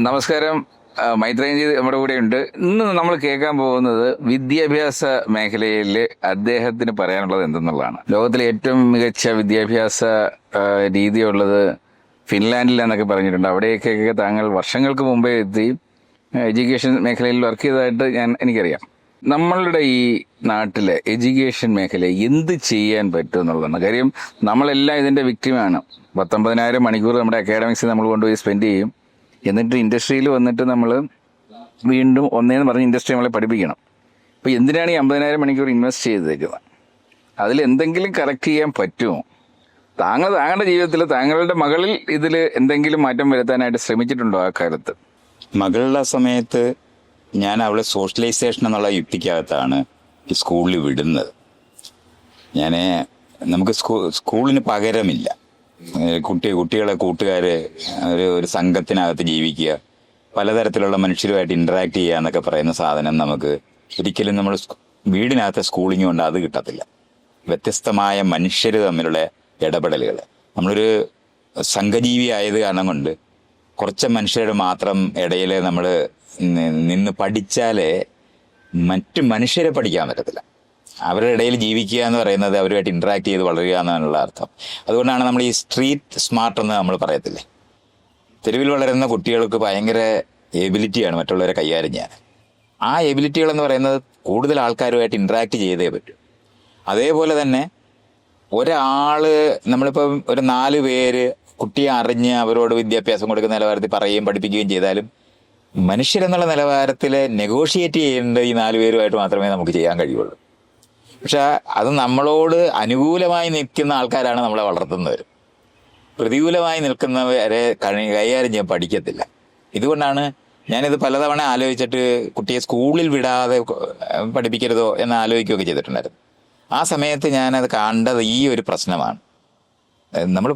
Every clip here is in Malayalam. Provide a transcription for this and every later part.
നമസ്കാരം. മൈത്രേയൻജി നമ്മുടെ കൂടെയുണ്ട്. ഇന്ന് നമ്മൾ കേൾക്കാൻ പോകുന്നത് വിദ്യാഭ്യാസ മേഖലയിൽ അദ്ദേഹത്തിന് പറയാനുള്ളത് എന്തെന്നുള്ളതാണ്. ലോകത്തിലെ ഏറ്റവും മികച്ച വിദ്യാഭ്യാസ രീതിയുള്ളത് ഫിൻലാൻഡിലെന്നൊക്കെ പറഞ്ഞിട്ടുണ്ട്. അവിടെയൊക്കെ താങ്കൾ വർഷങ്ങൾക്ക് മുമ്പേ എത്തി എഡ്യൂക്കേഷൻ മേഖലയിൽ വർക്ക് ചെയ്തതായിട്ട് എനിക്കറിയാം. നമ്മളുടെ ഈ നാട്ടിലെ എഡ്യൂക്കേഷൻ മേഖല എന്ത് ചെയ്യാൻ പറ്റും എന്നുള്ളതാണ് കാര്യം. നമ്മളെല്ലാം ഇതിന്റെ വിക്ടിമാണ്. 19,000 മണിക്കൂർ നമ്മുടെ അക്കാഡമിക്സ് നമ്മൾ കൊണ്ടുപോയി സ്പെൻഡ് ചെയ്യും. എന്നിട്ട് ഇൻഡസ്ട്രിയിൽ വന്നിട്ട് നമ്മൾ വീണ്ടും ഒന്നേന്ന് പറഞ്ഞ് ഇൻഡസ്ട്രി നമ്മളെ പഠിപ്പിക്കണം. അപ്പോൾ എന്തിനാണ് ഈ 50,000 മണിക്കൂർ ഇൻവെസ്റ്റ് ചെയ്തേക്കുന്നത്? അതിൽ എന്തെങ്കിലും കറക്റ്റ് ചെയ്യാൻ പറ്റുമോ? താങ്കളുടെ ജീവിതത്തിൽ താങ്കളുടെ മകളിൽ ഇതിൽ എന്തെങ്കിലും മാറ്റം വരുത്താനായിട്ട് ശ്രമിച്ചിട്ടുണ്ടോ ആ കാലത്ത്? മകളുടെ സമയത്ത് ഞാൻ അവളെ സോഷ്യലൈസേഷൻ എന്നുള്ള യുക്തിക്കകത്താണ് ഈ സ്കൂളിൽ വിടുന്നത്. നമുക്ക് സ്കൂളിന് പകരമില്ല. കുട്ടികളെ കൂട്ടുകാര് ഒരു സംഘത്തിനകത്ത് ജീവിക്കുക, പലതരത്തിലുള്ള മനുഷ്യരുമായിട്ട് ഇന്ററാക്ട് ചെയ്യുക എന്നൊക്കെ പറയുന്ന സാധനം നമുക്ക് ഒരിക്കലും നമ്മൾ വീടിനകത്തെ സ്കൂളിങ് കൊണ്ട് അത് കിട്ടത്തില്ല. വ്യത്യസ്തമായ മനുഷ്യർ തമ്മിലുള്ള ഇടപെടലുകൾ. നമ്മളൊരു സംഘജീവി ആയത് കാരണം കൊണ്ട് കുറച്ച് മനുഷ്യരുടെ മാത്രം ഇടയിൽ നമ്മൾ നിന്ന് പഠിച്ചാലേ മറ്റു മനുഷ്യരെ പഠിക്കാൻ പറ്റത്തില്ല. അവരുടെ ഇടയിൽ ജീവിക്കുക എന്ന് പറയുന്നത് അവരുമായിട്ട് ഇന്ററാക്ട് ചെയ്ത് വളരുക എന്നുള്ള അർത്ഥം. അതുകൊണ്ടാണ് നമ്മൾ ഈ സ്ട്രീറ്റ് സ്മാർട്ട് എന്ന് നമ്മൾ പറയത്തില്ലേ. തെരുവിൽ വളരുന്ന കുട്ടികൾക്ക് ഭയങ്കര എബിലിറ്റിയാണ് മറ്റുള്ളവരെ കൈകാര്യം ചെയ്യാൻ. ആ എബിലിറ്റികൾ എന്ന് പറയുന്നത് കൂടുതൽ ആൾക്കാരുമായിട്ട് ഇന്ററാക്ട് ചെയ്തേ പറ്റും. അതേപോലെ തന്നെ നമ്മളിപ്പം ഒരു 4 പേര് കുട്ടിയെ അറിഞ്ഞ് അവരോട് വിദ്യാഭ്യാസം കൊടുക്കുന്ന നിലവാരത്തിൽ പറയുകയും പഠിപ്പിക്കുകയും ചെയ്താലും മനുഷ്യരെന്നുള്ള നിലവാരത്തിൽ നെഗോഷിയേറ്റ് ചെയ്യേണ്ട ഈ 4 പേരുമായിട്ട് മാത്രമേ നമുക്ക് ചെയ്യാൻ കഴിയുള്ളൂ. പക്ഷെ അത് നമ്മളോട് അനുകൂലമായി നിൽക്കുന്ന ആൾക്കാരാണ് നമ്മളെ വളർത്തുന്നവർ. പ്രതികൂലമായി നിൽക്കുന്നവരെ കൈകാര്യം ചെയ്യാൻ പഠിക്കത്തില്ല. ഇതുകൊണ്ടാണ് ഞാനിത് പലതവണ ആലോചിച്ചിട്ട് കുട്ടിയെ സ്കൂളിൽ വിടാതെ പഠിപ്പിക്കരുതോ എന്ന് ആലോചിക്കുകയൊക്കെ ചെയ്തിട്ടുണ്ടായിരുന്നു. ആ സമയത്ത് ഞാനത് കണ്ടത് ഈ ഒരു പ്രശ്നമാണ്. നമ്മൾ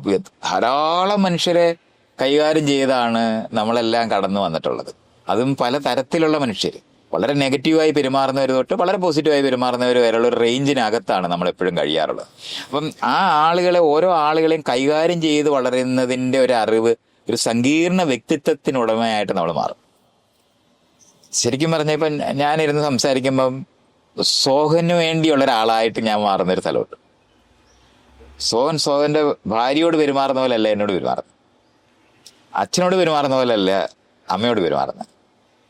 ധാരാളം മനുഷ്യരെ കൈകാര്യം ചെയ്താണ് നമ്മളെല്ലാം കടന്നു വന്നിട്ടുള്ളത്. അതും പല തരത്തിലുള്ള മനുഷ്യർ, വളരെ നെഗറ്റീവായി പെരുമാറുന്നവർ തൊട്ട് വളരെ പോസിറ്റീവായി പെരുമാറുന്നവർ വരെയുള്ള ഒരു റേഞ്ചിനകത്താണ് നമ്മളെപ്പോഴും കഴിയാറുള്ളത്. അപ്പം ഓരോ ആളുകളെയും കൈകാര്യം ചെയ്ത് വളരുന്നതിൻ്റെ ഒരു അറിവ് ഒരു സങ്കീർണ വ്യക്തിത്വത്തിനുടമയായിട്ട് നമ്മൾ മാറും. ശരിക്കും പറഞ്ഞാൽ ഇപ്പം ഞാനിരുന്ന് സംസാരിക്കുമ്പം സോഹന് വേണ്ടിയുള്ള ഒരാളായിട്ട് ഞാൻ മാറുന്നൊരു സ്ഥലമുണ്ട്. സോഹന്റെ ഭാര്യയോട് പെരുമാറുന്ന പോലെയല്ല എന്നോട് പെരുമാറുന്നത്, അച്ഛനോട് പെരുമാറുന്ന പോലെയല്ല അമ്മയോട് പെരുമാറുന്നത്,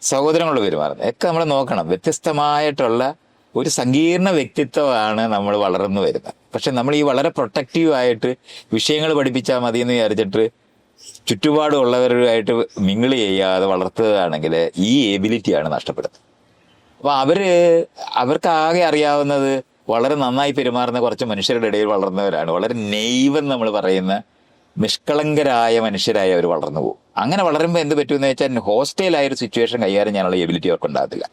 സഹോദരങ്ങളോട് പെരുമാറുന്നത് ഒക്കെ നമ്മൾ നോക്കണം. വ്യത്യസ്തമായിട്ടുള്ള ഒരു സങ്കീർണ വ്യക്തിത്വമാണ് നമ്മൾ വളർന്നു വരുന്നത്. പക്ഷെ നമ്മൾ ഈ വളരെ പ്രൊട്ടക്റ്റീവായിട്ട് വിഷയങ്ങൾ പഠിപ്പിച്ചാൽ മതി എന്ന് വിചാരിച്ചിട്ട് ചുറ്റുപാടുള്ളവരുമായിട്ട് മിങ്കിൾ ചെയ്യാതെ വളർത്തുകയാണെങ്കിൽ ഈ എബിലിറ്റിയാണ് നഷ്ടപ്പെടുന്നത്. അപ്പൊ അവർക്ക് ആകെ അറിയാവുന്നത് വളരെ നന്നായി പെരുമാറുന്ന കുറച്ച് മനുഷ്യരുടെ ഇടയിൽ വളർന്നവരാണ്. വളരെ നെയ്വെന്ന് നമ്മൾ പറയുന്ന നിഷ്കളങ്കരായ മനുഷ്യരായി അവർ വളർന്നു പോകും. അങ്ങനെ വളരുമ്പോൾ എന്ത് പറ്റുമെന്ന് വെച്ചാൽ ഹോസ്റ്റലായൊരു സിറ്റുവേഷൻ കൈകാര്യം ചെയ്യാനുള്ള എബിലിറ്റി അവർക്ക് ഉണ്ടാകത്തില്ല.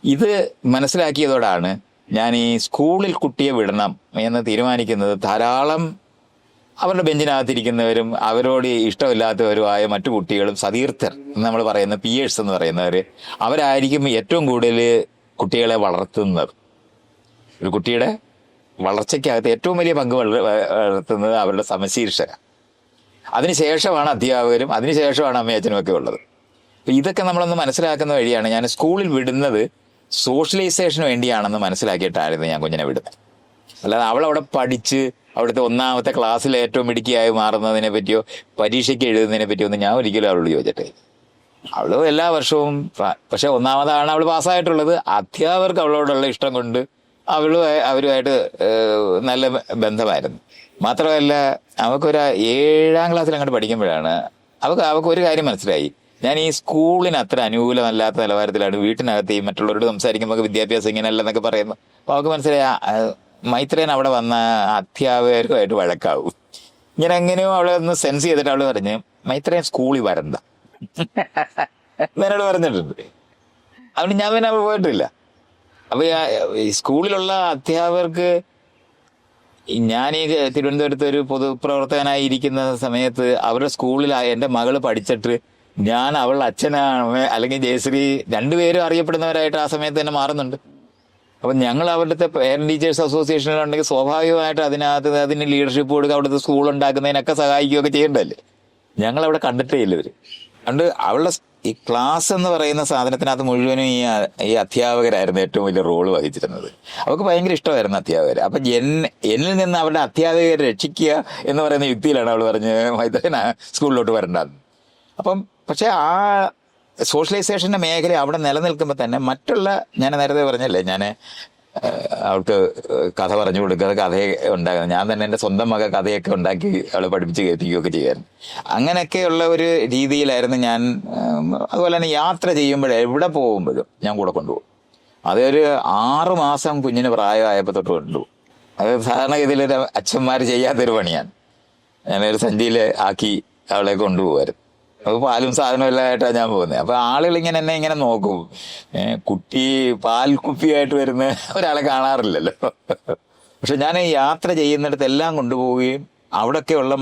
ഇത് മനസ്സിലാക്കിയതോടാണ് ഞാൻ ഈ സ്കൂളിൽ കുട്ടിയെ വിടണം എന്ന് തീരുമാനിക്കുന്നത്. ധാരാളം അവരുടെ ബെഞ്ചിനകത്തിരിക്കുന്നവരും അവരോട് ഇഷ്ടമില്ലാത്തവരുമായ മറ്റു കുട്ടികളും സതീർത്ഥർ നമ്മൾ പറയുന്ന പിയേഴ്സ് എന്ന് പറയുന്നവർ, അവരായിരിക്കും ഏറ്റവും കൂടുതൽ കുട്ടികളെ വളർത്തുന്നത്. ഒരു കുട്ടിയുടെ വളർച്ചയ്ക്കകത്ത് ഏറ്റവും വലിയ പങ്ക് വളർത്തുന്നത് അവരുടെ സമശീർഷക. അതിനുശേഷമാണ് അധ്യാപകരും, അതിനുശേഷമാണ് അമ്മയച്ഛനും ഒക്കെ ഉള്ളത്. അപ്പം ഇതൊക്കെ നമ്മളൊന്ന് മനസ്സിലാക്കുന്ന വഴിയാണ് ഞാൻ സ്കൂളിൽ വിടുന്നത്. സോഷ്യലൈസേഷന് വേണ്ടിയാണെന്ന് മനസ്സിലാക്കിയിട്ടായിരുന്നു ഞാൻ കുഞ്ഞിനെ വിടുന്നത്. അല്ലാതെ അവളവിടെ പഠിച്ച് അവിടുത്തെ 1ാമത്തെ ക്ലാസ്സിൽ ഏറ്റവും മിടുക്കിയായി മാറുന്നതിനെ പറ്റിയോ പരീക്ഷയ്ക്ക് എഴുതുന്നതിനെ പറ്റിയോ ഒന്നും ഞാൻ ഒരിക്കലും അവളോട് ചോദിച്ചിട്ടേ. അവള് എല്ലാ വർഷവും പക്ഷെ 1ാമതാണ് അവൾ പാസ്സായിട്ടുള്ളത്. അധ്യാപകർക്ക് അവളോടുള്ള ഇഷ്ടം കൊണ്ട് അവരുമായിട്ട് നല്ല ബന്ധമായിരുന്നു. മാത്രമല്ല അവൾക്കൊരു 7ാം ക്ലാസ്സിൽ അങ്ങോട്ട് പഠിക്കുമ്പോഴാണ് അവൾക്ക് ഒരു കാര്യം മനസ്സിലായി. ഞാൻ ഈ സ്കൂളിന് അത്ര അനുകൂലമല്ലാത്ത നിലവാരത്തിലാണ് വീട്ടിനകത്ത് ഈ മറ്റുള്ളവരോട് സംസാരിക്കുമ്പോൾ വിദ്യാഭ്യാസം ഇങ്ങനെയല്ലെന്നൊക്കെ പറയുന്നു. അപ്പോൾ അവൾക്ക് മനസ്സിലായി മൈത്രേയൻ അവിടെ വന്ന അധ്യാപകരുമായിട്ട് വഴക്കാവും. ഇങ്ങനെ എങ്ങനെയോ അവളെ ഒന്ന് സെൻസ് ചെയ്തിട്ട് അവള് പറഞ്ഞ് മൈത്രേയൻ സ്കൂളിൽ വരണ്ട എന്നോട് പറഞ്ഞിട്ടുണ്ട്. അതുകൊണ്ട് ഞാൻ പിന്നെ പോയിട്ടില്ല. അപ്പൊ ഈ സ്കൂളിലുള്ള അധ്യാപകർക്ക് ഞാൻ ഈ തിരുവനന്തപുരത്ത് ഒരു പൊതുപ്രവർത്തകനായി ഇരിക്കുന്ന സമയത്ത് അവരുടെ സ്കൂളിൽ എൻ്റെ മകള് പഠിച്ചിട്ട് ഞാൻ അവളുടെ അച്ഛനാണ് അല്ലെങ്കിൽ ജയശ്രീ 2 പേരും അറിയപ്പെടുന്നവരായിട്ട് ആ സമയത്ത് തന്നെ മാറുന്നുണ്ട്. അപ്പം ഞങ്ങൾ അവിടുത്തെ പേരന്റ് ടീച്ചേഴ്സ് അസോസിയേഷനിലുണ്ടെങ്കിൽ സ്വാഭാവികമായിട്ട് അതിന് ലീഡർഷിപ്പ് കൊടുക്കുക, അവിടുത്തെ സ്കൂൾ ഉണ്ടാക്കുന്നതിനൊക്കെ സഹായിക്കുകയൊക്കെ ചെയ്യേണ്ടതല്ലേ. ഞങ്ങളവിടെ കണ്ടിട്ടേ ഇല്ല ഇവര്. അതുകൊണ്ട് അവളുടെ ഈ ക്ലാസ് എന്ന് പറയുന്ന സാധനത്തിനകത്ത് മുഴുവനും ഈ അധ്യാപകരായിരുന്നു ഏറ്റവും വലിയ റോള് വഹിച്ചിരുന്നത്. അവർക്ക് ഭയങ്കര ഇഷ്ടമായിരുന്നു അധ്യാപകർ. അപ്പം എന്നിൽ നിന്ന് അവരുടെ അധ്യാപകരെ രക്ഷിക്കുക എന്ന് പറയുന്ന യുക്തിയിലാണ് അവൾ പറഞ്ഞ് മൈത്രേന സ്കൂളിലോട്ട് വരണ്ടെന്ന്. അപ്പം പക്ഷെ ആ സോഷ്യലൈസേഷൻ്റെ മേഖല അവിടെ നിലനിൽക്കുമ്പോൾ തന്നെ മറ്റുള്ള, ഞാൻ നേരത്തെ പറഞ്ഞല്ലേ, ഞാൻ അവൾക്ക് കഥ പറഞ്ഞു കൊടുക്കുക, കഥയെ ഉണ്ടാകുന്നത് ഞാൻ തന്നെ എൻ്റെ സ്വന്തം മക കഥയൊക്കെ ഉണ്ടാക്കി അവളെ പഠിപ്പിച്ച് കേൾപ്പിക്കുകയൊക്കെ ചെയ്യായിരുന്നു. അങ്ങനെയൊക്കെയുള്ള ഒരു രീതിയിലായിരുന്നു ഞാൻ. അതുപോലെ തന്നെ യാത്ര ചെയ്യുമ്പോഴും എവിടെ പോകുമ്പോഴും ഞാൻ കൂടെ കൊണ്ടുപോകും. അതൊരു 6 മാസം കുഞ്ഞിന് പ്രായമായപ്പോൾ തൊട്ട് കൊണ്ടുപോകും. അത് സാധാരണഗതിയിലൊരു അച്ഛന്മാർ ചെയ്യാത്തൊരു പണിയാണ്. ഞാനൊരു സഞ്ചിയിൽ ആക്കി അവളെ കൊണ്ടുപോകുമായിരുന്നു. അപ്പോൾ പാലും സാധനവും എല്ലാം ആയിട്ടാണ് ഞാൻ പോകുന്നത്. അപ്പോൾ ആളുകൾ ഇങ്ങനെ എന്നെ ഇങ്ങനെ നോക്കും, കുട്ടി പാൽ കുപ്പിയായിട്ട് വരുന്ന ഒരാളെ കാണാറില്ലല്ലോ. പക്ഷെ ഞാൻ യാത്ര ചെയ്യുന്നിടത്ത് എല്ലാം കൊണ്ടുപോവുകയും അവിടെയൊക്കെയുള്ള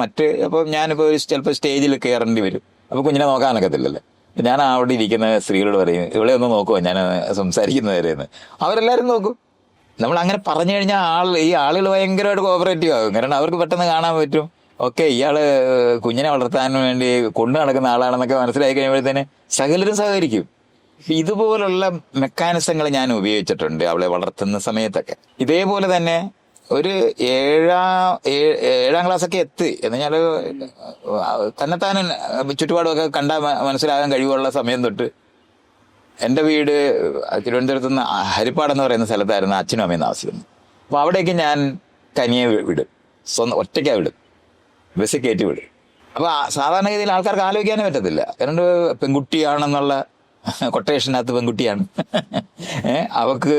അപ്പോൾ ഞാനിപ്പോൾ ചിലപ്പോൾ സ്റ്റേജിൽ കയറേണ്ടി വരും. അപ്പോൾ കുഞ്ഞിനെ നോക്കാനൊക്കത്തില്ലല്ലോ. ഞാൻ അവിടെ ഇരിക്കുന്ന സ്ത്രീകളോട് പറയും, ഇവിടെ ഒന്ന് നോക്കുമോ ഞാൻ സംസാരിക്കുന്നവരെന്ന്. അവരെല്ലാവരും നോക്കും. നമ്മൾ അങ്ങനെ പറഞ്ഞു കഴിഞ്ഞാൽ ഈ ആളുകൾ ഭയങ്കരമായിട്ട് കോപ്പറേറ്റീവ് ആകും. കാരണം അവർക്ക് പെട്ടെന്ന് കാണാൻ പറ്റും, ഓക്കെ ഇയാള് കുഞ്ഞിനെ വളർത്താൻ വേണ്ടി കൊണ്ടു നടക്കുന്ന ആളാണെന്നൊക്കെ മനസ്സിലായി കഴിയുമ്പോഴത്തേന് സകലരും സഹകരിക്കും. ഇതുപോലുള്ള മെക്കാനിസങ്ങൾ ഞാൻ ഉപയോഗിച്ചിട്ടുണ്ട് അവളെ വളർത്തുന്ന സമയത്തൊക്കെ. ഇതേപോലെ തന്നെ ഒരു ഏഴാം ക്ലാസ്സൊക്കെ എത്തി എന്ന് പറഞ്ഞാൽ തന്നെത്താൻ ചുറ്റുപാടുമൊക്കെ കണ്ടാൽ മനസ്സിലാകാൻ കഴിവുള്ള സമയം തൊട്ട് എൻ്റെ വീട് തിരുവനന്തപുരത്ത് നിന്ന് ഹരിപ്പാട് എന്ന് പറയുന്ന സ്ഥലത്തായിരുന്നു അച്ഛനും അമ്മയും താമസിക്കുന്നത്. അപ്പോൾ അവിടേക്ക് ഞാൻ കനിയെ വിടും, ഒറ്റയ്ക്കാണ് വിടും, ബസ് കയറ്റി വിടും. അപ്പോൾ സാധാരണഗതിയിൽ ആൾക്കാർക്ക് ആലോചിക്കാനേ പറ്റത്തില്ല. കാരണം പെൺകുട്ടിയാണെന്നുള്ള കൊട്ടേഷനകത്ത് പെൺകുട്ടിയാണ്. അവക്ക്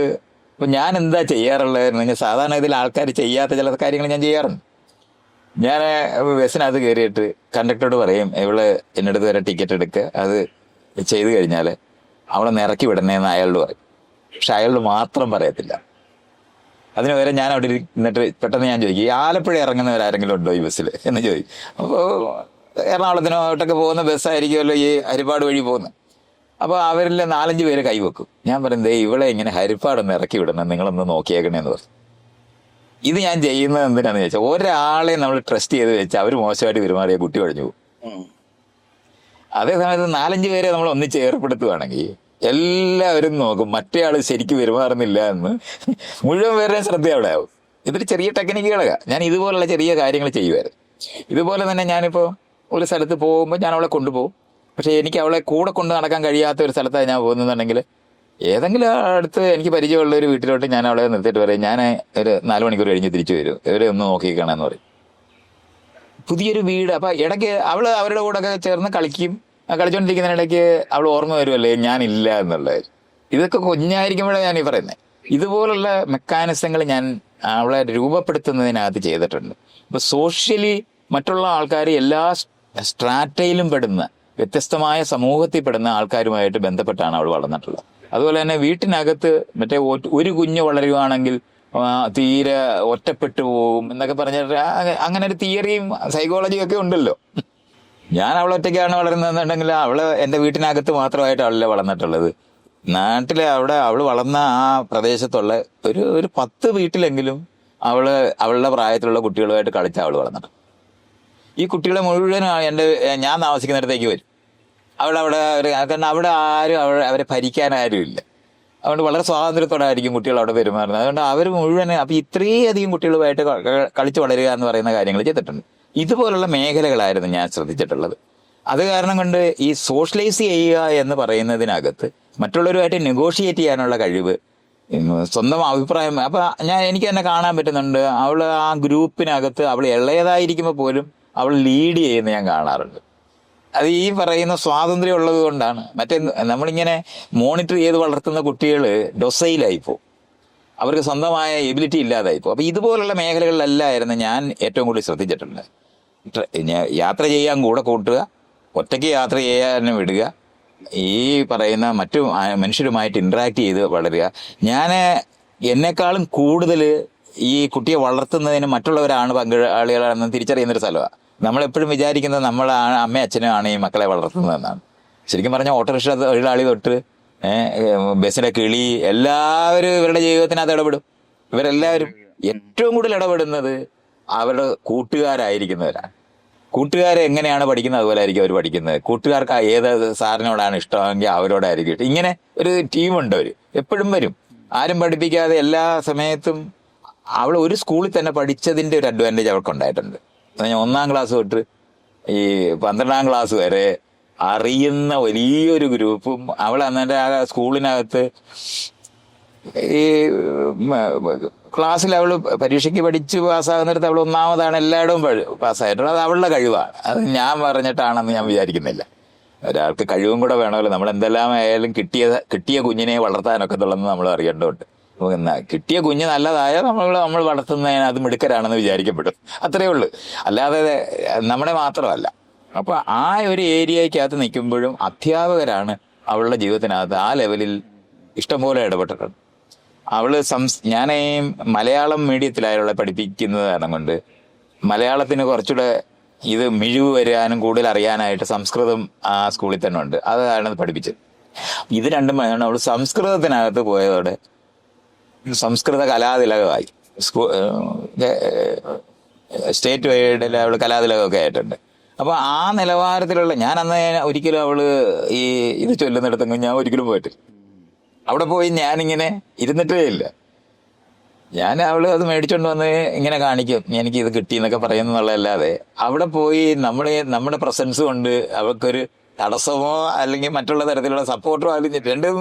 ഇപ്പം ഞാൻ എന്താ ചെയ്യാറുള്ളതെന്ന് പറഞ്ഞാൽ സാധാരണഗതിയിൽ ആൾക്കാർ ചെയ്യാത്ത ചില കാര്യങ്ങൾ ഞാൻ ചെയ്യാറുണ്ട്. ഞാൻ ബസ്സിനകത്ത് കയറിയിട്ട് കണ്ടക്ടറോട് പറയും, ഇവള് എൻ്റെ അടുത്ത് വരെ ടിക്കറ്റ് എടുക്കുക, അത് ചെയ്ത് കഴിഞ്ഞാൽ അവളെ നിറക്കി വിടണേന്ന് അയാളോട് പറയും. പക്ഷെ അയാളോട് മാത്രം പറയത്തില്ല. അതിന് വരെ ഞാൻ അവിടെ ഇരുന്നിട്ട് പെട്ടെന്ന് ഞാൻ ചോദിക്കും, ഈ ആലപ്പുഴ ഇറങ്ങുന്നവരാരെങ്കിലും ഉണ്ടോ ഈ ബസ്സിൽ എന്ന് ചോദിക്കും. അപ്പോൾ എറണാകുളത്തിനോട്ടൊക്കെ പോകുന്ന ബസ്സായിരിക്കുമല്ലോ ഈ ഹരിപ്പാട് വഴി പോകുന്നത്. അപ്പോൾ അവരിൽ 4-5 പേര് കൈവെക്കും. ഞാൻ പറയുന്നത് ഇവളെ ഇങ്ങനെ ഹരിപ്പാടൊന്ന് ഇറക്കി വിടണം, നിങ്ങളൊന്ന് നോക്കിയേക്കണേന്ന് പറഞ്ഞു. ഇത് ഞാൻ ചെയ്യുന്നത് എന്തിനാന്ന് ചോദിച്ചാൽ, ഒരാളെ നമ്മൾ ട്രസ്റ്റ് ചെയ്ത് വെച്ചാൽ അവർ മോശമായിട്ട് പെരുമാറിയ കുട്ടി കഴിഞ്ഞു പോകും. അതേസമയത്ത് 4-5 പേരെ നമ്മൾ ഒന്നിച്ച് ഏർപ്പെടുത്തുകയാണെങ്കിൽ എല്ലാവരും നോക്കും മറ്റേ ആൾ ശരിക്കും പെരുമാറുന്നില്ല എന്ന്. മുഴുവൻ പേരുടെയും ശ്രദ്ധ അവിടെ ആവും. ഇതൊരു ചെറിയ ടെക്നിക്കുകളാണ്. ഞാൻ ഇതുപോലുള്ള ചെറിയ കാര്യങ്ങൾ ചെയ്യുമായിരുന്നു. ഇതുപോലെ തന്നെ ഞാനിപ്പോൾ ഒരു സ്ഥലത്ത് പോകുമ്പോൾ ഞാൻ അവളെ കൊണ്ടുപോകും. പക്ഷേ എനിക്ക് അവളെ കൂടെ കൊണ്ട് നടക്കാൻ കഴിയാത്ത ഒരു സ്ഥലത്താണ് ഞാൻ പോകുന്നതെന്നുണ്ടെങ്കിൽ ഏതെങ്കിലും അടുത്ത് എനിക്ക് പരിചയമുള്ള ഒരു വീട്ടിലോട്ട് ഞാൻ അവളെ നിർത്തിയിട്ട് പറയും, ഞാൻ ഒരു 4 മണിക്കൂർ കഴിഞ്ഞ് തിരിച്ചു വരും, ഇവരെ ഒന്ന് നോക്കിക്കാണെന്ന് പറയും. പുതിയൊരു വീട്. അപ്പം ഇടയ്ക്ക് അവൾ അവരുടെ കൂടെ ഒക്കെ ചേർന്ന് കളിച്ചുകൊണ്ടിരിക്കുന്നതിനിടയ്ക്ക് അവൾ ഓർമ്മ വരുമല്ലേ ഞാനില്ല എന്നുള്ളത്. ഇതൊക്കെ കുഞ്ഞായിരിക്കുമ്പോഴാണ് ഞാൻ ഈ പറയുന്നത്. ഇതുപോലുള്ള മെക്കാനിസങ്ങൾ ഞാൻ അവളെ രൂപപ്പെടുത്തുന്നതിനകത്ത് ചെയ്തിട്ടുണ്ട്. ഇപ്പൊ സോഷ്യലി മറ്റുള്ള ആൾക്കാർ എല്ലാ സ്ട്രാറ്റയിലും പെടുന്ന വ്യത്യസ്തമായ സമൂഹത്തിൽ പെടുന്ന ആൾക്കാരുമായിട്ട് ബന്ധപ്പെട്ടാണ് അവൾ വളർന്നിട്ടുള്ളത്. അതുപോലെ തന്നെ വീട്ടിനകത്ത് മറ്റേ ഒരു കുഞ്ഞ് വളരുവാണെങ്കിൽ തീരെ ഒറ്റപ്പെട്ടു പോകും എന്നൊക്കെ പറഞ്ഞിട്ട് അങ്ങനെ ഒരു തിയറിയും സൈക്കോളജിയും ഒക്കെ ഉണ്ടല്ലോ. ഞാൻ അവളൊറ്റയ്ക്കാണ് വളരുന്നതെന്നുണ്ടെങ്കിൽ അവള് എൻ്റെ വീട്ടിനകത്ത് മാത്രമായിട്ട് അവളെ വളർന്നിട്ടുള്ളത്. നാട്ടിലെ അവൾ വളർന്ന ആ പ്രദേശത്തുള്ള ഒരു 10 വീട്ടിലെങ്കിലും അവളുടെ പ്രായത്തിലുള്ള കുട്ടികളുമായിട്ട് കളിച്ച അവൾ വളർന്നിട്ടുണ്ട്. ഈ കുട്ടികളെ മുഴുവനും ഞാൻ താമസിക്കുന്നിടത്തേക്ക് വരും. കാരണം അവിടെ ആരും അവരെ ഭരിക്കാൻ ആരും ഇല്ല. അതുകൊണ്ട് വളരെ സ്വാതന്ത്ര്യത്തോടായിരിക്കും കുട്ടികൾ അവിടെ പെരുമാറുന്നത്. അതുകൊണ്ട് അവർ മുഴുവൻ അപ്പം ഇത്രയധികം കുട്ടികളുമായിട്ട് കളിച്ച് വളരുക എന്ന് പറയുന്ന കാര്യങ്ങൾ ചെയ്തിട്ടുണ്ട്. ഇതുപോലുള്ള മേഖലകളായിരുന്നു ഞാൻ ശ്രദ്ധിച്ചിട്ടുള്ളത്. അത് കാരണം കൊണ്ട് ഈ സോഷ്യലൈസ് ചെയ്യുക എന്ന് പറയുന്നതിനകത്ത് മറ്റുള്ളവരുമായിട്ട് നെഗോഷിയേറ്റ് ചെയ്യാനുള്ള കഴിവ്, സ്വന്തം അഭിപ്രായം. അപ്പം എനിക്ക് തന്നെ കാണാൻ പറ്റുന്നുണ്ട്, അവൾ ആ ഗ്രൂപ്പിനകത്ത് അവൾ ഇളയതായിരിക്കുമ്പോൾ പോലും അവൾ ലീഡ് ചെയ്യുന്ന ഞാൻ കാണാറുണ്ട്. അത് ഈ പറയുന്ന സ്വാതന്ത്ര്യം ഉള്ളത് കൊണ്ടാണ്. നമ്മളിങ്ങനെ മോണിറ്റർ ചെയ്ത് വളർത്തുന്ന കുട്ടികൾ ഡൊസൈലായിപ്പോൾ, അവർക്ക് സ്വന്തമായ എബിലിറ്റി ഇല്ലാതായിപ്പോൾ. അപ്പം ഇതുപോലുള്ള മേഖലകളിലെല്ലാമായിരുന്നു ഞാൻ ഏറ്റവും കൂടുതൽ ശ്രദ്ധിച്ചിട്ടുണ്ട്. യാത്ര ചെയ്യാൻ കൂടെ കൂട്ടുക, ഒറ്റയ്ക്ക് യാത്ര ചെയ്യാൻ വിടുക, ഈ പറയുന്ന മറ്റു മനുഷ്യരുമായിട്ട് ഇൻട്രാക്ട് ചെയ്ത് വളരുക. ഞാൻ എന്നെക്കാളും കൂടുതൽ ഈ കുട്ടിയെ വളർത്തുന്നതിന് മറ്റുള്ളവരാണ് പങ്കാളികളാണെന്ന് തിരിച്ചറിയുന്നൊരു സ്ഥലമാണ്. നമ്മളെപ്പോഴും വിചാരിക്കുന്നത് നമ്മളാണ് അമ്മയും അച്ഛനും ആണ് ഈ മക്കളെ വളർത്തുന്നതെന്നാണ്. ശരിക്കും പറഞ്ഞാൽ ഓട്ടോറിക്ഷ തൊഴിലാളി തൊട്ട് ബസ്സിന്റെ കിളി എല്ലാവരും ഇവരുടെ ജീവിതത്തിനകത്ത് ഇടപെടും. ഇവരെല്ലാവരും ഏറ്റവും കൂടുതൽ ഇടപെടുന്നത് അവരുടെ കൂട്ടുകാരായിരിക്കുന്നവരാണ്. കൂട്ടുകാരെ എങ്ങനെയാണ് പഠിക്കുന്നത് അതുപോലെ ആയിരിക്കും അവർ പഠിക്കുന്നത്. കൂട്ടുകാർക്ക് ഏത് സാറിനോടാണ് ഇഷ്ടമെങ്കിൽ അവരോടായിരിക്കും ഇഷ്ടം. ഇങ്ങനെ ഒരു ടീമുണ്ട്. അവർ എപ്പോഴും വരും, ആരും പഠിപ്പിക്കാതെ എല്ലാ സമയത്തും. അവൾ ഒരു സ്കൂളിൽ തന്നെ പഠിച്ചതിന്റെ ഒരു അഡ്വാൻറ്റേജ് അവൾക്ക് ഉണ്ടായിട്ടുണ്ട്. 1-ാം ക്ലാസ് തൊട്ട് ഈ 12-ാം ക്ലാസ് വരെ അറിയുന്ന വലിയൊരു ഗ്രൂപ്പും. അവൾ അന്നേരം ആ സ്കൂളിനകത്ത് ഈ ക്ലാസ്സിൽ അവൾ പരീക്ഷയ്ക്ക് പഠിച്ച് പാസ്സാകുന്നിടത്ത് അവൾ 1-ാമതാണ് എല്ലായിടവും പാസ്സായിട്ടുള്ളത്. അത് അവളുടെ കഴിവാണ്. അത് ഞാൻ പറഞ്ഞിട്ടാണെന്ന് ഞാൻ വിചാരിക്കുന്നില്ല. ഒരാൾക്ക് കഴിവും കൂടെ വേണമല്ലോ. നമ്മൾ എന്തെല്ലാം ആയാലും കിട്ടിയ കുഞ്ഞിനെ വളർത്താനൊക്കത്തുള്ളതെന്ന് നമ്മൾ അറിയേണ്ടതുണ്ട്. കിട്ടിയ കുഞ്ഞ് നല്ലതായ നമ്മൾ വളർത്തുന്നതിന് അത് മിടുക്കരാണെന്ന് വിചാരിക്കപ്പെടും. അത്രയേ ഉള്ളൂ. അല്ലാതെ നമ്മുടെ മാത്രമല്ല. അപ്പൊ ആ ഒരു ഏരിയക്കകത്ത് നിൽക്കുമ്പോഴും അധ്യാപകരാണ് അവളുടെ ജീവിതത്തിനകത്ത് ആ ലെവലിൽ ഇഷ്ടംപോലെ ഇടപെട്ടിട്ടുണ്ട്. അവള് ഞാൻ മലയാളം മീഡിയത്തിലായുള്ള പഠിപ്പിക്കുന്നത് കാരണം കൊണ്ട് മലയാളത്തിന് കുറച്ചുകൂടെ ഇത് മിഴിവ് വരാനും കൂടുതൽ അറിയാനായിട്ട് സംസ്കൃതം ആ സ്കൂളിൽ തന്നെ ഉണ്ട്. അതാണ് പഠിപ്പിച്ചത്. ഇത് രണ്ടും അവൾ സംസ്കൃതത്തിനകത്ത് പോയതോടെ സംസ്കൃത കലാതിലകമായി. സ്റ്റേറ്റ് വൈഡിൽ അവള് കലാതിലകമൊക്കെ ആയിട്ടുണ്ട്. അപ്പൊ ആ നിലവാരത്തിലുള്ള ഞാൻ അന്ന് ഒരിക്കലും അവള് ഇത് ചൊല്ലുന്നിടത്തെങ്കിൽ ഞാൻ ഒരിക്കലും പോയിട്ടില്ല. അവിടെ പോയി ഞാനിങ്ങനെ ഇരുന്നിട്ടേ ഇല്ല. ഞാൻ അവള് അത് മേടിച്ചോണ്ട് വന്ന് ഇങ്ങനെ കാണിക്കും, എനിക്ക് ഇത് കിട്ടി എന്നൊക്കെ പറയുന്നുള്ളതല്ലാതെ അവിടെ പോയി നമ്മുടെ പ്രസൻസ് കൊണ്ട് അവൾക്കൊരു തടസ്സമോ അല്ലെങ്കിൽ മറ്റുള്ള തരത്തിലുള്ള സപ്പോർട്ടോ അല്ലെങ്കിൽ രണ്ടും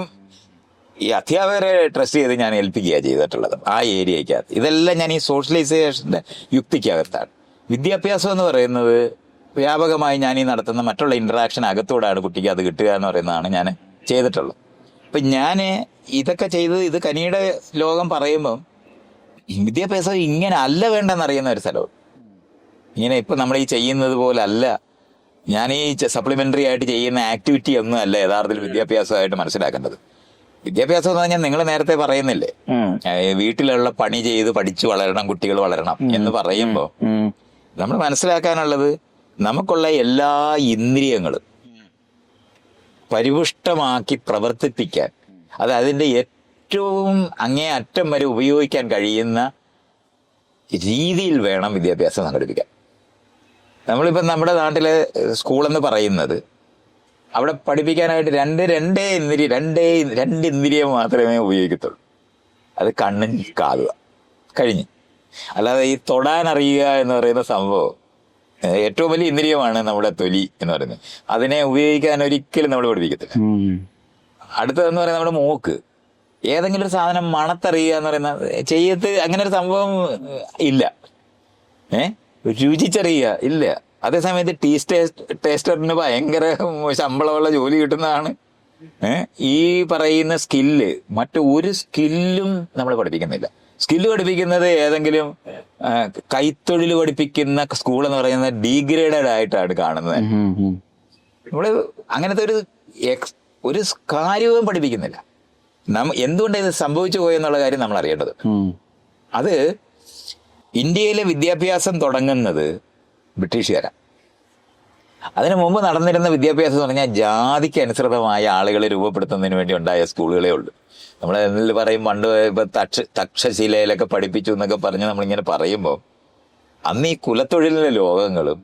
ഈ അധ്യാപകരെ ട്രസ്റ്റ് ചെയ്ത് ഞാൻ ഏൽപ്പിക്കുക ചെയ്തിട്ടുള്ളത് ആ ഏരിയക്കകത്ത്. ഇതെല്ലാം ഞാൻ ഈ സോഷ്യലൈസേഷന്റെ യുക്തിക്കകത്താണ്. വിദ്യാഭ്യാസം എന്ന് പറയുന്നത് വ്യാപകമായി ഞാൻ ഈ നടത്തുന്ന മറ്റുള്ള ഇന്ററാക്ഷൻ അകത്തോടാണ് കുട്ടിക്ക് അത് കിട്ടുക എന്ന് പറയുന്നതാണ് ഞാൻ ചെയ്തിട്ടുള്ളത്. അപ്പൊ ഞാൻ ഇതൊക്കെ ചെയ്ത് ഇത് കനിയുടെ ലോകം പറയുമ്പം വിദ്യാഭ്യാസം ഇങ്ങനെ അല്ല വേണ്ടെന്നറിയുന്ന ഒരു സ്ഥലവും. ഇങ്ങനെ ഇപ്പൊ നമ്മൾ ഈ ചെയ്യുന്നത് പോലെ അല്ല. ഞാൻ ഈ സപ്ലിമെന്ററി ആയിട്ട് ചെയ്യുന്ന ആക്ടിവിറ്റി ഒന്നും അല്ല യഥാർത്ഥത്തിൽ വിദ്യാഭ്യാസമായിട്ട് മനസ്സിലാക്കേണ്ടത്. വിദ്യാഭ്യാസം എന്ന് പറഞ്ഞാൽ നിങ്ങൾ നേരത്തെ പറയുന്നില്ലേ, വീട്ടിലുള്ള പണി ചെയ്ത് പഠിച്ചു വളരണം, കുട്ടികൾ വളരണം എന്ന് പറയുമ്പോൾ നമ്മൾ മനസ്സിലാക്കാനുള്ളത് നമുക്കുള്ള എല്ലാ ഇന്ദ്രിയങ്ങളും പരിപുഷ്ടമാക്കി പ്രവർത്തിപ്പിക്കാൻ, അത് അതിന്റെ ഏറ്റവും അങ്ങേ അറ്റം വരെ ഉപയോഗിക്കാൻ കഴിയുന്ന രീതിയിൽ വേണം വിദ്യാഭ്യാസം സംഘടിപ്പിക്കാൻ. നമ്മളിപ്പം നമ്മുടെ നാട്ടിലെ സ്കൂളെന്ന് പറയുന്നത് അവിടെ പഠിപ്പിക്കാനായിട്ട് രണ്ട് ഇന്ദ്രിയം മാത്രമേ ഉപയോഗിക്കത്തുള്ളൂ. അത് കണ്ണും കാതുക കഴിഞ്ഞ്. അല്ലാതെ ഈ തൊടാനറിയുക എന്ന് പറയുന്ന സംഭവം ഏറ്റവും വലിയ ഇന്ദ്രിയമാണ് നമ്മുടെ തൊലി എന്ന് പറയുന്നത്. അതിനെ ഉപയോഗിക്കാൻ ഒരിക്കലും നമ്മൾ പഠിപ്പിക്കത്തില്ല. അടുത്തതെന്ന് പറയുന്നത് നമ്മുടെ മൂക്ക്. ഏതെങ്കിലും ഒരു സാധനം മണത്തറിയുക എന്ന് പറയുന്ന ചെയ്യത്ത് അങ്ങനെ ഒരു സംഭവം ഇല്ല. രുചിച്ചറിയുക ഇല്ല. അതേസമയത്ത് ടേസ്റ്ററിന് ഭയങ്കര ശമ്പളമുള്ള ജോലി കിട്ടുന്നതാണ് ഈ പറയുന്ന സ്കില്ല്. മറ്റൊരു സ്കില്ലും നമ്മൾ പഠിപ്പിക്കുന്നില്ല. സ്കില്ല് പഠിപ്പിക്കുന്നത് ഏതെങ്കിലും കൈത്തൊഴിൽ പഠിപ്പിക്കുന്ന സ്കൂൾ എന്ന് പറയുന്നത് ഡീഗ്രേഡഡ് ആയിട്ടാണ് കാണുന്നത്. നമ്മള് അങ്ങനത്തെ ഒരു കാര്യവും പഠിപ്പിക്കുന്നില്ല. എന്തുകൊണ്ട് ഇത് സംഭവിച്ചു പോയെന്നുള്ള കാര്യം നമ്മൾ അറിയേണ്ടത്. അത് ഇന്ത്യയിലെ വിദ്യാഭ്യാസം തുടങ്ങുന്നത് ബ്രിട്ടീഷുകാരാണ്. അതിനു മുമ്പ് നടന്നിരുന്ന വിദ്യാഭ്യാസം എന്ന് പറഞ്ഞാൽ ജാതിക്ക് അനുസൃതമായ ആളുകളെ രൂപപ്പെടുത്തുന്നതിന് വേണ്ടി ഉണ്ടായ സ്കൂളുകളേ ഉള്ളൂ. നമ്മൾ എന്നിൽ പറയും പണ്ട് ഇപ്പൊ തക്ഷശിലയിലൊക്കെ പഠിപ്പിച്ചു എന്നൊക്കെ പറഞ്ഞ് നമ്മളിങ്ങനെ പറയുമ്പോൾ അന്ന് ഈ കുലത്തൊഴിലിന്റെ ലോകങ്ങളും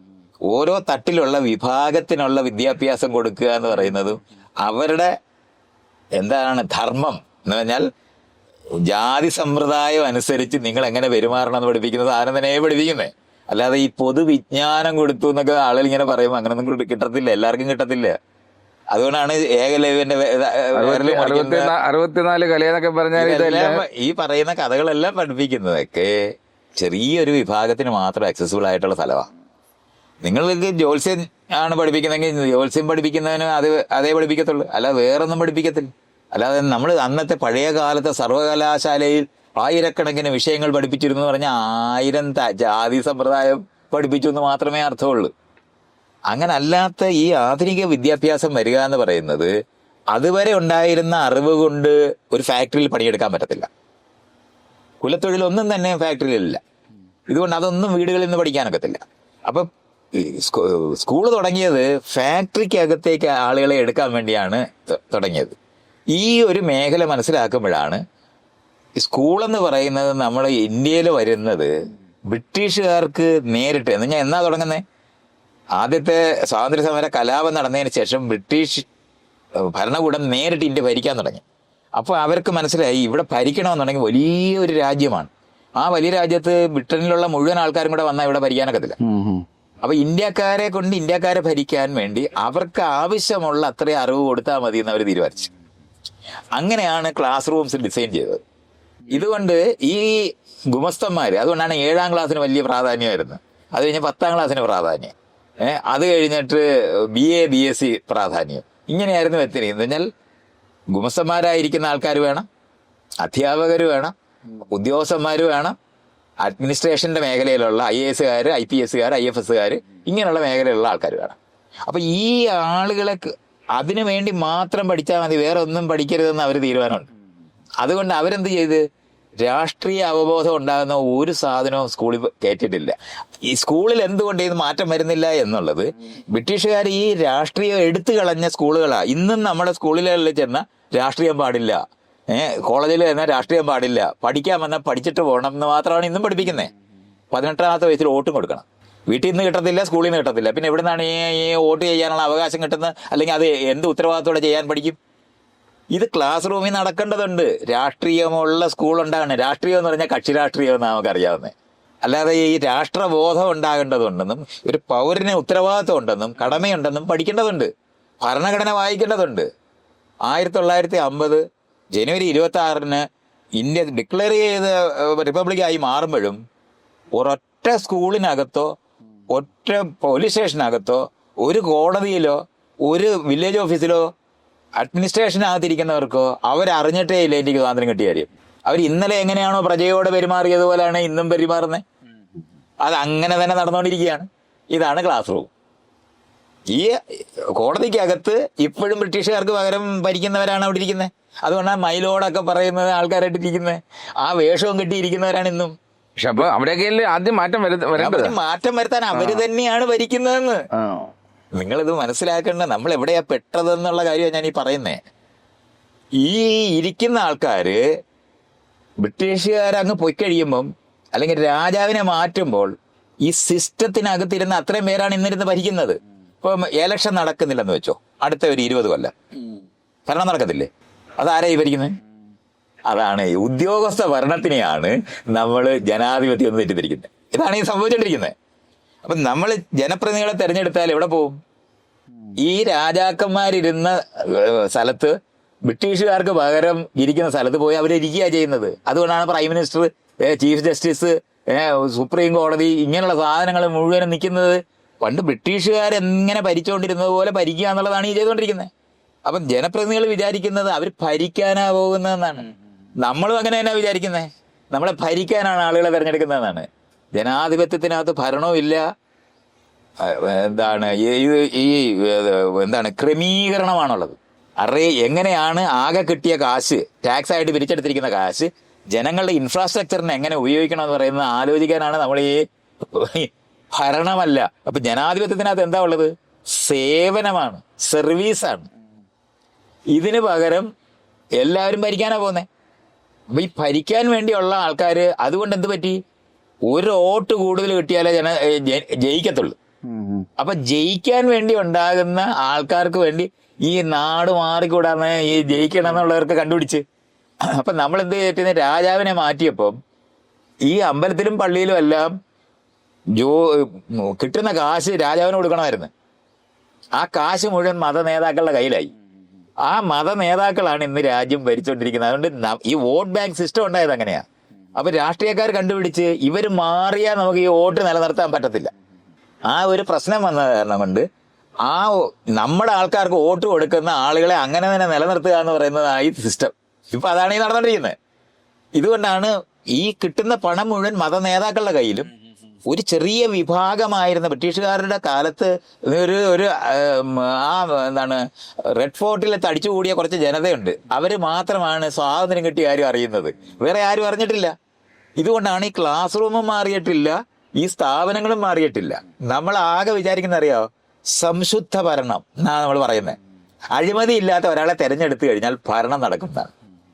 ഓരോ തട്ടിലുള്ള വിഭാഗത്തിനുള്ള വിദ്യാഭ്യാസം കൊടുക്കുക എന്ന് പറയുന്നതും അവരുടെ ധർമ്മം എന്ന് പറഞ്ഞാൽ ജാതി സമ്പ്രദായം അനുസരിച്ച് നിങ്ങൾ എങ്ങനെ പെരുമാറണം എന്ന് പഠിപ്പിക്കുന്നത് സാധനം തന്നെ പഠിപ്പിക്കുന്നേ. അല്ലാതെ ഈ പൊതുവിജ്ഞാനം കൊടുത്തു എന്നൊക്കെ ആളുകൾ ഇങ്ങനെ പറയുമ്പോൾ അങ്ങനൊന്നും കിട്ടത്തില്ല, എല്ലാവർക്കും കിട്ടത്തില്ല. അതുകൊണ്ടാണ് ഏകലവ്യന്റെ 64 കലയെന്നൊക്കെ പറഞ്ഞാൽ ഈ പറയുന്ന കഥകളെല്ലാം പഠിപ്പിക്കുന്നതൊക്കെ ചെറിയൊരു വിഭാഗത്തിന് മാത്രം ആക്സസിബിൾ ആയിട്ടുള്ള സ്ഥലമാണ്. നിങ്ങൾക്ക് ജ്യോത്സ്യം ആണ് പഠിപ്പിക്കുന്നതെങ്കിൽ ജ്യോത്സ്യം പഠിപ്പിക്കുന്നതിന് അതേ പഠിപ്പിക്കത്തുള്ളൂ, അല്ലാതെ വേറൊന്നും പഠിപ്പിക്കത്തില്ല. അല്ലാതെ നമ്മൾ അന്നത്തെ പഴയ കാലത്തെ സർവകലാശാലയിൽ ആയിരക്കണക്കിന് വിഷയങ്ങൾ പഠിപ്പിച്ചിരുന്നു പറഞ്ഞാൽ 1000 ജാതി സമ്പ്രദായം പഠിപ്പിച്ചു എന്ന് മാത്രമേ അർത്ഥമുള്ളൂ. അങ്ങനെ അല്ലാത്ത ഈ ആധുനിക വിദ്യാഭ്യാസം വരിക എന്ന് പറയുന്നത് അതുവരെ ഉണ്ടായിരുന്ന അറിവ് കൊണ്ട് ഒരു ഫാക്ടറിയിൽ പണിയെടുക്കാൻ പറ്റത്തില്ല. കുലത്തൊഴിലൊന്നും തന്നെ ഫാക്ടറിയിലില്ല. ഇതുകൊണ്ട് അതൊന്നും വീടുകളിൽ നിന്ന് പഠിക്കാനൊക്കത്തില്ല. അപ്പം സ്കൂൾ തുടങ്ങിയത് ഫാക്ടറിക്കകത്തേക്ക് ആളുകളെ എടുക്കാൻ വേണ്ടിയാണ് തുടങ്ങിയത്. ഈ ഒരു മേഖല മനസ്സിലാക്കുമ്പോഴാണ് സ്കൂളെന്ന് പറയുന്നത് നമ്മൾ ഇന്ത്യയിൽ വരുന്നത് ബ്രിട്ടീഷുകാർക്ക് നേരിട്ട് എന്നാ തുടങ്ങുന്നത് ആദ്യത്തെ സ്വാതന്ത്ര്യ സമര കലാപം നടന്നതിന് ശേഷം ബ്രിട്ടീഷ് ഭരണകൂടം നേരിട്ട് ഇന്ത്യ ഭരിക്കാൻ തുടങ്ങി. അപ്പോൾ അവർക്ക് മനസ്സിലായി ഇവിടെ ഭരിക്കണമെന്നുണ്ടെങ്കിൽ വലിയൊരു രാജ്യമാണ്. ആ വലിയ രാജ്യത്ത് ബ്രിട്ടനിലുള്ള മുഴുവൻ ആൾക്കാരും കൂടെ വന്നാൽ ഇവിടെ ഭരിക്കാനൊക്കത്തില്ല. അപ്പൊ ഇന്ത്യക്കാരെ കൊണ്ട് ഇന്ത്യക്കാരെ ഭരിക്കാൻ വേണ്ടി അവർക്ക് ആവശ്യമുള്ള അത്രയും അറിവ് കൊടുത്താൽ മതി എന്ന് അവർ തീരുമാനിച്ചു. അങ്ങനെയാണ് ക്ലാസ് റൂംസ് ഡിസൈൻ ചെയ്തത്. ഇതുകൊണ്ട് ഈ ഗുമസ്തന്മാര്, അതുകൊണ്ടാണ് 7ാം ക്ലാസ്സിന് വലിയ പ്രാധാന്യമായിരുന്നു. അത് കഴിഞ്ഞ് 10ാം ക്ലാസ്സിന് പ്രാധാന്യം, അത് കഴിഞ്ഞിട്ട് BA BSc പ്രാധാന്യം, ഇങ്ങനെയായിരുന്നു വ്യക്തി. എന്ന് പറഞ്ഞാൽ ഗുമസ്തന്മാരായിരിക്കുന്ന ആൾക്കാർ വേണം, അധ്യാപകർ വേണം, ഉദ്യോഗസ്ഥന്മാർ വേണം, അഡ്മിനിസ്ട്രേഷന്റെ മേഖലയിലുള്ള IASകാർ, IPSകാർ, IFSകാർ, ഇങ്ങനെയുള്ള മേഖലയിലുള്ള ആൾക്കാർ വേണം. അപ്പൊ ഈ ആളുകളെ അതിനു വേണ്ടി മാത്രം പഠിച്ചാൽ മതി, വേറെ ഒന്നും പഠിക്കരുതെന്ന് അവർ തീരുമാനമുണ്ട്. അതുകൊണ്ട് അവരെന്ത് ചെയ്ത്, രാഷ്ട്രീയ അവബോധം ഉണ്ടാകുന്ന ഒരു സാധനവും സ്കൂളിൽ കയറ്റിയിട്ടില്ല. ഈ സ്കൂളിൽ എന്തുകൊണ്ട് ഇത് മാറ്റം വരുന്നില്ല എന്നുള്ളത് ബ്രിട്ടീഷുകാർ ഈ രാഷ്ട്രീയം എടുത്തു കളഞ്ഞ സ്കൂളുകളാണ്. ഇന്നും നമ്മുടെ സ്കൂളുകളിൽ ചെന്ന രാഷ്ട്രീയം പാടില്ല, കോളേജിൽ ചെന്നാൽ രാഷ്ട്രീയം പാടില്ല, പഠിക്കാൻ വന്നാൽ പഠിച്ചിട്ട് പോകണം എന്ന് മാത്രമാണ് ഇന്നും പഠിപ്പിക്കുന്നത്. 18ാമത്തെ വയസ്സിൽ വോട്ടും കൊടുക്കണം. വീട്ടിൽ നിന്ന് കിട്ടത്തില്ല, സ്കൂളിൽ നിന്ന് കിട്ടത്തില്ല, പിന്നെ എവിടെ നിന്നാണ് ഈ വോട്ട് ചെയ്യാനുള്ള അവകാശം കിട്ടുന്നത്? അല്ലെങ്കിൽ അത് എന്ത് ഉത്തരവാദിത്തോടെ ചെയ്യാൻ പഠിക്കും? ഇത് ക്ലാസ് റൂമിൽ നടക്കേണ്ടതുണ്ട്. രാഷ്ട്രീയമുള്ള സ്കൂൾ ഉണ്ടാകണം. രാഷ്ട്രീയം എന്ന് പറഞ്ഞാൽ കക്ഷി രാഷ്ട്രീയം എന്ന് നമുക്കറിയാവുന്നത്. അല്ലാതെ ഈ രാഷ്ട്രബോധം ഉണ്ടാകേണ്ടതുണ്ടെന്നും ഒരു പൗരന് ഉത്തരവാദിത്വം ഉണ്ടെന്നും കടമയുണ്ടെന്നും പഠിക്കേണ്ടതുണ്ട്. ഭരണഘടന വായിക്കേണ്ടതുണ്ട്. 1950 ജനുവരി 26-ന് ഇന്ത്യ ഡിക്ലെയർ ചെയ്ത റിപ്പബ്ലിക്കായി മാറുമ്പോഴും ഒരൊറ്റ സ്കൂളിനകത്തോ ഒറ്റ പോലീസ് സ്റ്റേഷനകത്തോ ഒരു കോടതിയിലോ ഒരു വില്ലേജ് ഓഫീസിലോ അഡ്മിനിസ്ട്രേഷനകത്തിരിക്കുന്നവർക്കോ അവരറിഞ്ഞിട്ടേ ഇല്ല എനിക്ക് സ്വാതന്ത്ര്യം കിട്ടിയ കാര്യം. അവർ ഇന്നലെ എങ്ങനെയാണോ പ്രജയോട് പെരുമാറിയതുപോലെയാണ് ഇന്നും പെരുമാറുന്നത്. അത് അങ്ങനെ തന്നെ നടന്നുകൊണ്ടിരിക്കുകയാണ്. ഇതാണ് ക്ലാസ് റൂം. ഈ കോടതിക്കകത്ത് ഇപ്പോഴും ബ്രിട്ടീഷുകാർക്ക് പകരം ഭരിക്കുന്നവരാണ് അവിടെ ഇരിക്കുന്നത്. അതുകൊണ്ടാണ് മൈലോടൊക്കെ പറയുന്നത് ആൾക്കാരായിട്ടിരിക്കുന്നത്. ആ വേഷവും കിട്ടിയിരിക്കുന്നവരാണ് ഇന്നും. പക്ഷെ അപ്പൊ അവിടെയൊക്കെ ആദ്യം മാറ്റം വരുത്താൻ അവര് തന്നെയാണ് ഭരിക്കുന്നതെന്ന് നിങ്ങളിത് മനസ്സിലാക്കേണ്ട. നമ്മൾ എവിടെയാ പെട്ടതെന്നുള്ള കാര്യമാണ് ഞാൻ ഈ പറയുന്നേ. ഈ ഇരിക്കുന്ന ആൾക്കാര് ബ്രിട്ടീഷുകാരങ്ങ് പോയി കഴിയുമ്പം അല്ലെങ്കിൽ രാജാവിനെ മാറ്റുമ്പോൾ ഈ സിസ്റ്റത്തിനകത്തിരുന്ന അത്രയും പേരാണ് ഇന്നിരുന്ന് ഭരിക്കുന്നത്. ഇപ്പം എലക്ഷൻ നടക്കുന്നില്ലെന്ന് വെച്ചോ, അടുത്ത ഒരു 20 കൊല്ലം ഭരണം നടക്കത്തില്ലേ? അതാരായി ഭരിക്കുന്നത്? അതാണ് ഉദ്യോഗസ്ഥ ഭരണത്തിനെയാണ് നമ്മൾ ജനാധിപത്യം എന്ന് തെറ്റിദ്ധരിക്കുന്നത്. ഇതാണ് ഈ സംഭവിച്ചുകൊണ്ടിരിക്കുന്നത്. അപ്പം നമ്മൾ ജനപ്രതിനിധികളെ തെരഞ്ഞെടുത്താൽ എവിടെ പോകും? ഈ രാജാക്കന്മാരിരുന്ന സ്ഥലത്ത് ബ്രിട്ടീഷുകാർക്ക് പകരം ഇരിക്കുന്ന സ്ഥലത്ത് പോയി അവരിരിക്കുക ചെയ്യുന്നത്. അതുകൊണ്ടാണ് prime minister, chief justice, supreme കോടതി ഇങ്ങനെയുള്ള സാധനങ്ങൾ മുഴുവനും നിൽക്കുന്നത്. പണ്ട് ബ്രിട്ടീഷുകാരെങ്ങനെ ഭരിച്ചുകൊണ്ടിരുന്നത് പോലെ ഭരിക്കുക എന്നുള്ളതാണ് ഈ ചെയ്തുകൊണ്ടിരിക്കുന്നത്. അപ്പം ജനപ്രതിനിധികൾ വിചാരിക്കുന്നത് അവർ ഭരിക്കാനാ പോകുന്നതെന്നാണ്. നമ്മളും അങ്ങനെ തന്നെ വിചാരിക്കുന്നത്, നമ്മളെ ഭരിക്കാനാണ് ആളുകളെ തിരഞ്ഞെടുക്കുന്നതെന്നാണ്. ജനാധിപത്യത്തിനകത്ത് ഭരണവും ഇല്ല, എന്താണ് ക്രമീകരണമാണുള്ളത്. എങ്ങനെയാണ് ആകെ കിട്ടിയ കാശ്, ടാക്സ് ആയിട്ട് പിരിച്ചെടുത്തിരിക്കുന്ന കാശ് ജനങ്ങളുടെ ഇൻഫ്രാസ്ട്രക്ചറിനെ എങ്ങനെ ഉപയോഗിക്കണം എന്ന് പറയുന്നത് ആലോചിക്കാനാണ് നമ്മൾ ഈ ഭരണമല്ല. അപ്പൊ ജനാധിപത്യത്തിനകത്ത് എന്താ ഉള്ളത്? സേവനമാണ്, സർവീസാണ്. ഇതിന് പകരം എല്ലാവരും ഭരിക്കാനാ പോകുന്നത്. അപ്പൊ ഈ ഭരിക്കാൻ വേണ്ടിയുള്ള ആൾക്കാര് അതുകൊണ്ട് എന്ത് പറ്റി? ഒരു വോട്ട് കൂടുതൽ കിട്ടിയാലേ ജയിക്കത്തുള്ളൂ. അപ്പൊ ജയിക്കാൻ വേണ്ടി ഉണ്ടാകുന്ന ആൾക്കാർക്ക് വേണ്ടി ഈ നാട് മാറിക്കൂടാന്ന് ഈ ജയിക്കണം എന്നുള്ളവർക്ക് കണ്ടുപിടിച്ച്. അപ്പൊ നമ്മൾ എന്ത് ചെയ്തിട്ട് രാജാവിനെ മാറ്റിയപ്പം ഈ അമ്പലത്തിലും പള്ളിയിലും എല്ലാം കിട്ടുന്ന കാശ് രാജാവിന് കൊടുക്കണമായിരുന്നു. ആ കാശ് മുഴുവൻ മത നേതാക്കളുടെ കയ്യിലായി. ആ മത നേതാക്കളാണ് ഇന്ന് രാജ്യം ഭരിച്ചുകൊണ്ടിരിക്കുന്നത്. അതുകൊണ്ട് ഈ വോട്ട് ബാങ്ക് സിസ്റ്റം ഉണ്ടായത് അങ്ങനെയാ. അപ്പൊ രാഷ്ട്രീയക്കാർ കണ്ടുപിടിച്ച് ഇവർ മാറിയാൽ നമുക്ക് ഈ വോട്ട് നിലനിർത്താൻ പറ്റത്തില്ല. ആ ഒരു പ്രശ്നം വന്ന കാരണം കൊണ്ട് നമ്മുടെ ആൾക്കാർക്ക് വോട്ട് കൊടുക്കുന്ന ആളുകളെ അങ്ങനെ തന്നെ നിലനിർത്തുക എന്ന് പറയുന്നതാണ് ഈ സിസ്റ്റം. ഇപ്പൊ അതാണ് ഈ നടന്നുകൊണ്ടിരിക്കുന്നത്. ഇതുകൊണ്ടാണ് ഈ കിട്ടുന്ന പണം മുഴുവൻ മത നേതാക്കളുടെ കയ്യിലും ഒരു ചെറിയ വിഭാഗമായിരുന്ന ബ്രിട്ടീഷുകാരുടെ കാലത്ത് എന്താണ് റെഡ് ഫോർട്ടിൽ തടിച്ചുകൂടിയ കുറച്ച് ജനതയുണ്ട്. അവര് മാത്രമാണ് സ്വാതന്ത്ര്യം കിട്ടിയ ആരും അറിയുന്നത്, വേറെ ആരും അറിഞ്ഞിട്ടില്ല. ഇതുകൊണ്ടാണ് ഈ ക്ലാസ് റൂമും മാറിയിട്ടില്ല, ഈ സ്ഥാപനങ്ങളും മാറിയിട്ടില്ല. നമ്മൾ ആകെ വിചാരിക്കുന്ന അറിയാമോ? സംശുദ്ധ ഭരണം എന്നാണ് നമ്മൾ പറയുന്നത്. അഴിമതി ഇല്ലാത്ത ഒരാളെ തെരഞ്ഞെടുത്തു കഴിഞ്ഞാൽ ഭരണം നടക്കുന്നതാണ്,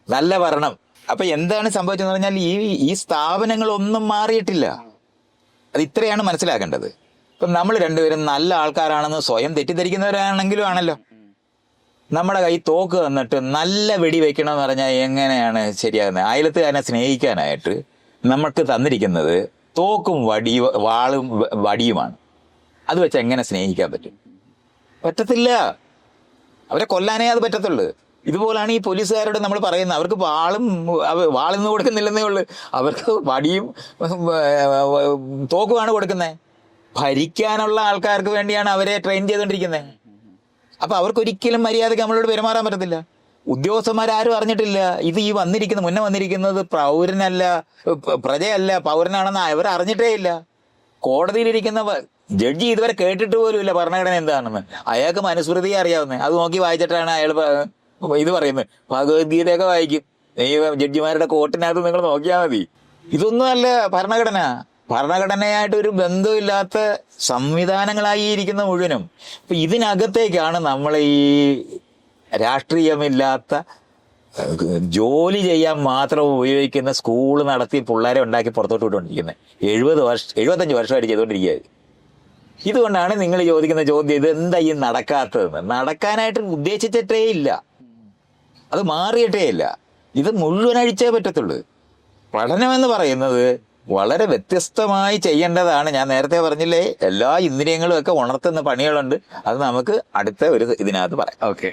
നല്ല ഭരണം. അപ്പൊ എന്താണ് സംഭവിച്ചതെന്ന് പറഞ്ഞാൽ ഈ സ്ഥാപനങ്ങളൊന്നും മാറിയിട്ടില്ല. അത് ഇത്രയാണ് മനസ്സിലാക്കേണ്ടത്. ഇപ്പം നമ്മൾ രണ്ടുപേരും നല്ല ആൾക്കാരാണെന്ന് സ്വയം തെറ്റിദ്ധരിക്കുന്നവരാണെങ്കിലും ആണല്ലോ. നമ്മുടെ കൈ തോക്ക് തന്നിട്ട് നല്ല വെടി വെക്കണമെന്ന് പറഞ്ഞാൽ എങ്ങനെയാണ് ശരിയാകുന്നത്? അയലത്തുകാരനെ സ്നേഹിക്കാനായിട്ട് നമുക്ക് തന്നിരിക്കുന്നത് തോക്കും വാളും വടിയുമാണ്. അത് വെച്ച് എങ്ങനെ സ്നേഹിക്കാൻ പറ്റും? പറ്റത്തില്ല. അവരെ കൊല്ലാനേ അത് പറ്റത്തുള്ളൂ. ഇതുപോലാണ് ഈ പോലീസുകാരോട് നമ്മൾ പറയുന്നത്. അവർക്ക് വാളൊന്നും കൊടുക്കുന്നില്ലെന്നേ ഉള്ളൂ, അവർക്ക് വടിയും തോക്കുമാണ് കൊടുക്കുന്നത്. ഭരിക്കാനുള്ള ആൾക്കാർക്ക് വേണ്ടിയാണ് അവരെ ട്രെയിൻ ചെയ്തുകൊണ്ടിരിക്കുന്നത്. അപ്പൊ അവർക്കൊരിക്കലും മര്യാദയ്ക്ക് നമ്മളോട് പെരുമാറാൻ പറ്റത്തില്ല. ഉദ്യോഗസ്ഥന്മാരും അറിഞ്ഞിട്ടില്ല ഇത് ഈ മുന്നേ വന്നിരിക്കുന്നത് പൗരനല്ല, പ്രജയല്ല, പൗരനാണെന്ന് അവർ അറിഞ്ഞിട്ടേ ഇല്ല. കോടതിയിലിരിക്കുന്ന ജഡ്ജി ഇതുവരെ കേട്ടിട്ട് പോലും ഇല്ല ഭരണഘടന എന്താണെന്ന്. അയാൾക്ക് മനുസ്മൃതിയെ അറിയാവുന്നത്. അത് നോക്കി വായിച്ചിട്ടാണ് അയാൾ ഇത് പറയുന്നത്. ഭഗവത്ഗീതയൊക്കെ വായിക്കും. ഈ ജഡ്ജിമാരുടെ കോട്ടിനകത്ത് നിങ്ങൾ നോക്കിയാൽ മതി. ഇതൊന്നുമല്ല ഭരണഘടന. ഭരണഘടനയായിട്ട് ഒരു ബന്ധമില്ലാത്ത സംവിധാനങ്ങളായി ഇരിക്കുന്ന മുഴുവനും. അപ്പൊ ഇതിനകത്തേക്കാണ് നമ്മൾ ഈ രാഷ്ട്രീയമില്ലാത്ത ജോലി ചെയ്യാൻ മാത്രം ഉപയോഗിക്കുന്ന സ്കൂൾ നടത്തി പിള്ളേരെ ഉണ്ടാക്കി പുറത്തോട്ട് വിട്ടുകൊണ്ടിരിക്കുന്നത്. 75 വർഷമായിട്ട് ചെയ്തുകൊണ്ടിരിക്കുക. ഇതുകൊണ്ടാണ് നിങ്ങൾ ചോദിക്കുന്ന ചോദ്യം, ഇത് എന്താ ഈ നടക്കാത്തതെന്ന്. നടക്കാനായിട്ട് ഉദ്ദേശിച്ചിട്ടേ ഇല്ല, അത് മാറിയിട്ടേ ഇല്ല. ഇത് മുഴുവൻ അഴിച്ചേ പറ്റത്തുള്ളൂ. പഠനമെന്ന് പറയുന്നത് വളരെ വ്യത്യസ്തമായി ചെയ്യേണ്ടതാണ്. ഞാൻ നേരത്തെ പറഞ്ഞില്ലേ, എല്ലാ ഇന്ദ്രിയങ്ങളും ഒക്കെ ഉണർത്തുന്ന പണികളുണ്ട്. അത് നമുക്ക് അടുത്ത ഒരു ഇതിനകത്ത് പറയാം. ഓക്കെ.